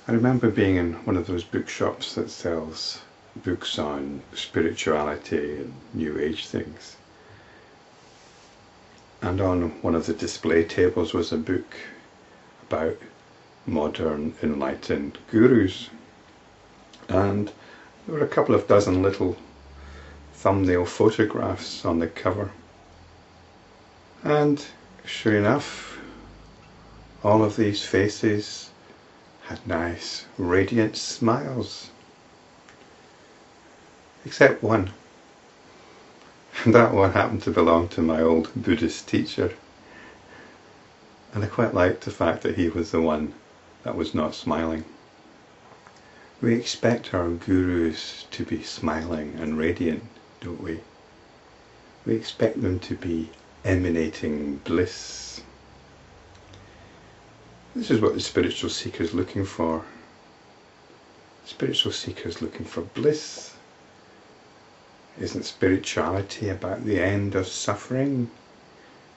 I remember being in one of those bookshops that sells books on spirituality and New Age things. And on one of the display tables was a book about modern enlightened gurus. And there were a couple of dozen little thumbnail photographs on the cover. And sure enough, all of these faces had nice, radiant smiles. Except one. And that one happened to belong to my old Buddhist teacher. And I quite liked the fact that he was the one that was not smiling. We expect our gurus to be smiling and radiant, don't we? We expect them to be emanating bliss. This is what the spiritual seeker is looking for. The spiritual seeker is looking for bliss. Isn't spirituality about the end of suffering?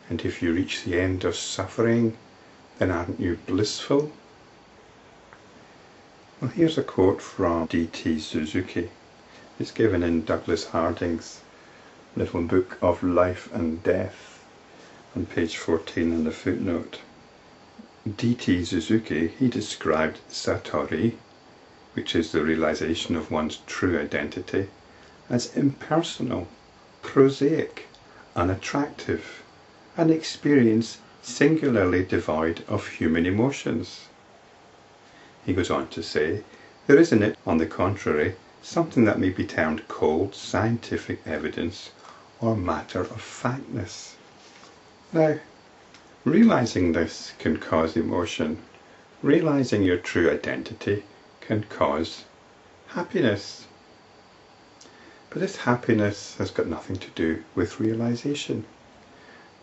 And if you reach the end of suffering, then aren't you blissful? Well, here's a quote from D.T. Suzuki. It's given in Douglas Harding's little book of Life and Death on page 14 in the footnote. D.T. Suzuki, he described Satori, which is the realization of one's true identity, as impersonal, prosaic, unattractive, an experience singularly devoid of human emotions. He goes on to say, there is in it, on the contrary, something that may be termed cold scientific evidence or matter-of-factness. Now, realizing this can cause emotion. Realizing your true identity can cause happiness. But this happiness has got nothing to do with realization.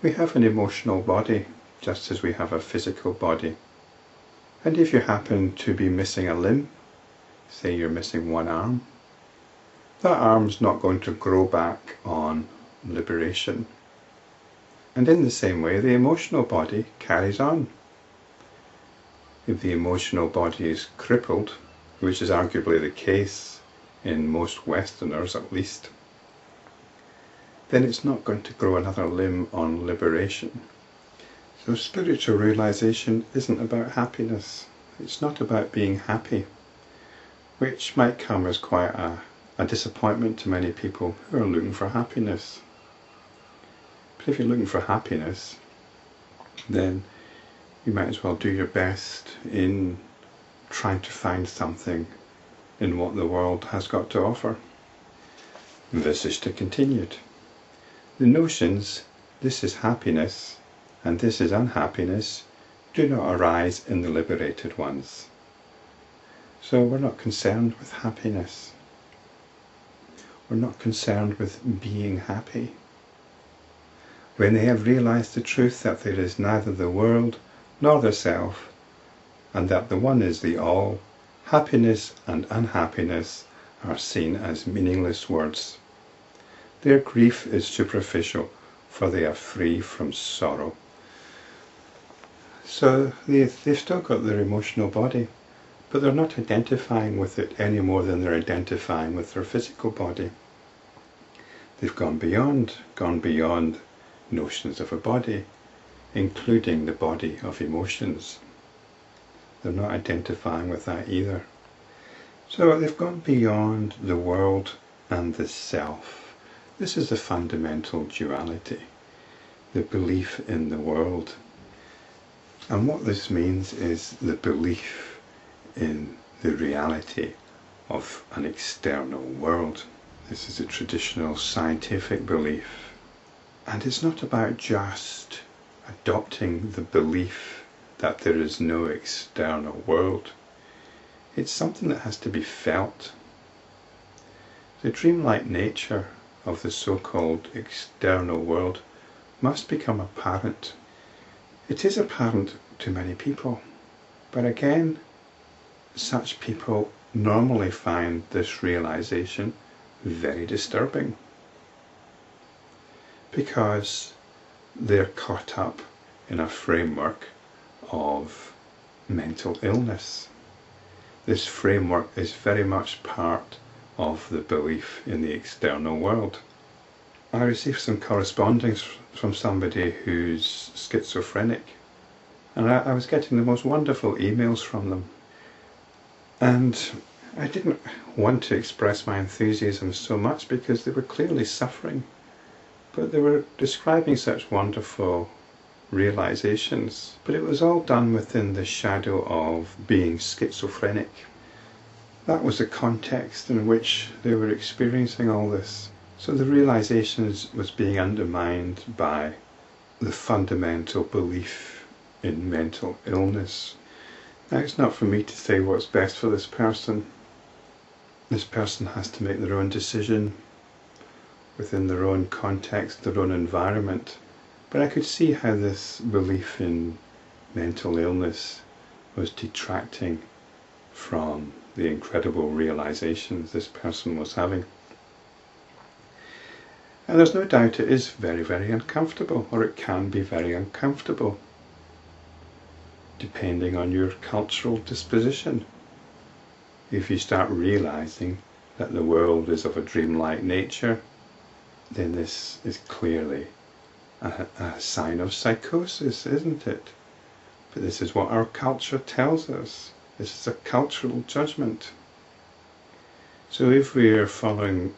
We have an emotional body, just as we have a physical body. And if you happen to be missing a limb, say you're missing one arm, that arm's not going to grow back on liberation. And in the same way, the emotional body carries on. If the emotional body is crippled, which is arguably the case in most Westerners at least, then it's not going to grow another limb on liberation. So spiritual realization isn't about happiness. It's not about being happy, which might come as quite a disappointment to many people who are looking for happiness. But if you're looking for happiness, then you might as well do your best in trying to find something in what the world has got to offer. Vasistha continued. The notions, this is happiness and this is unhappiness, do not arise in the liberated ones. So we're not concerned with happiness. We're not concerned with being happy. When they have realized the truth that there is neither the world nor the self, and that the one is the all, happiness and unhappiness are seen as meaningless words. Their grief is superficial, for they are free from sorrow. So they've still got their emotional body, but they're not identifying with it any more than they're identifying with their physical body. They've gone beyond notions of a body, including the body of emotions. They're not identifying with that either. So they've gone beyond the world and the self. This is the fundamental duality, the belief in the world. And what this means is the belief in the reality of an external world. This is a traditional scientific belief. And it's not about just adopting the belief that there is no external world. It's something that has to be felt. The dreamlike nature of the so-called external world must become apparent. It is apparent to many people, but again, such people normally find this realization very disturbing because they're caught up in a framework of mental illness. this framework is very much part of the belief in the external world. I received some correspondence from somebody who's schizophrenic, and I was getting the most wonderful emails from them. And I didn't want to express my enthusiasm so much because they were clearly suffering, but they were describing such wonderful realizations. But it was all done within the shadow of being schizophrenic. That was the context in which they were experiencing all this. So the realizations was being undermined by the fundamental belief in mental illness. Now, it's not for me to say what's best for this person. This person has to make their own decision within their own context, their own environment. But I could see how this belief in mental illness was detracting from the incredible realizations this person was having. And there's no doubt it is very, very uncomfortable, or it can be very uncomfortable, depending on your cultural disposition. If you start realizing that the world is of a dreamlike nature, then this is clearly a sign of psychosis, isn't it? But this is what our culture tells us. This is a cultural judgment. So if we are following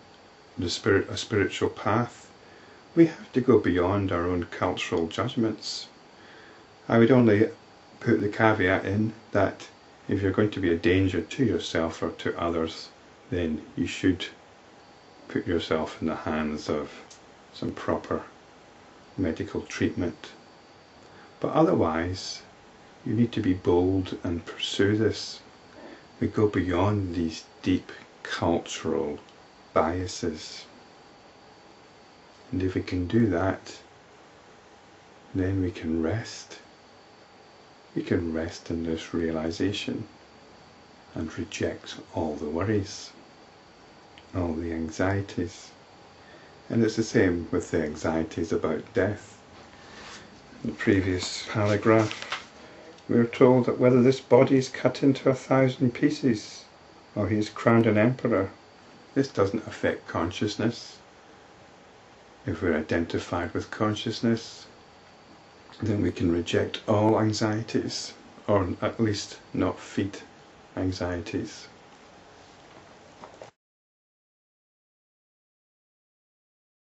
a spiritual path, we have to go beyond our own cultural judgments. I would only put the caveat in that if you're going to be a danger to yourself or to others, then you should put yourself in the hands of some proper medical treatment. But otherwise, you need to be bold and pursue this. We go beyond these deep cultural biases. And if we can do that, then we can rest. We can rest in this realization and reject all the worries, all the anxieties. And it's the same with the anxieties about death. In the previous paragraph, we are told that whether this body is cut into 1,000 pieces or he is crowned an emperor, this doesn't affect consciousness. If we're identified with consciousness, then we can reject all anxieties, or at least not feed anxieties.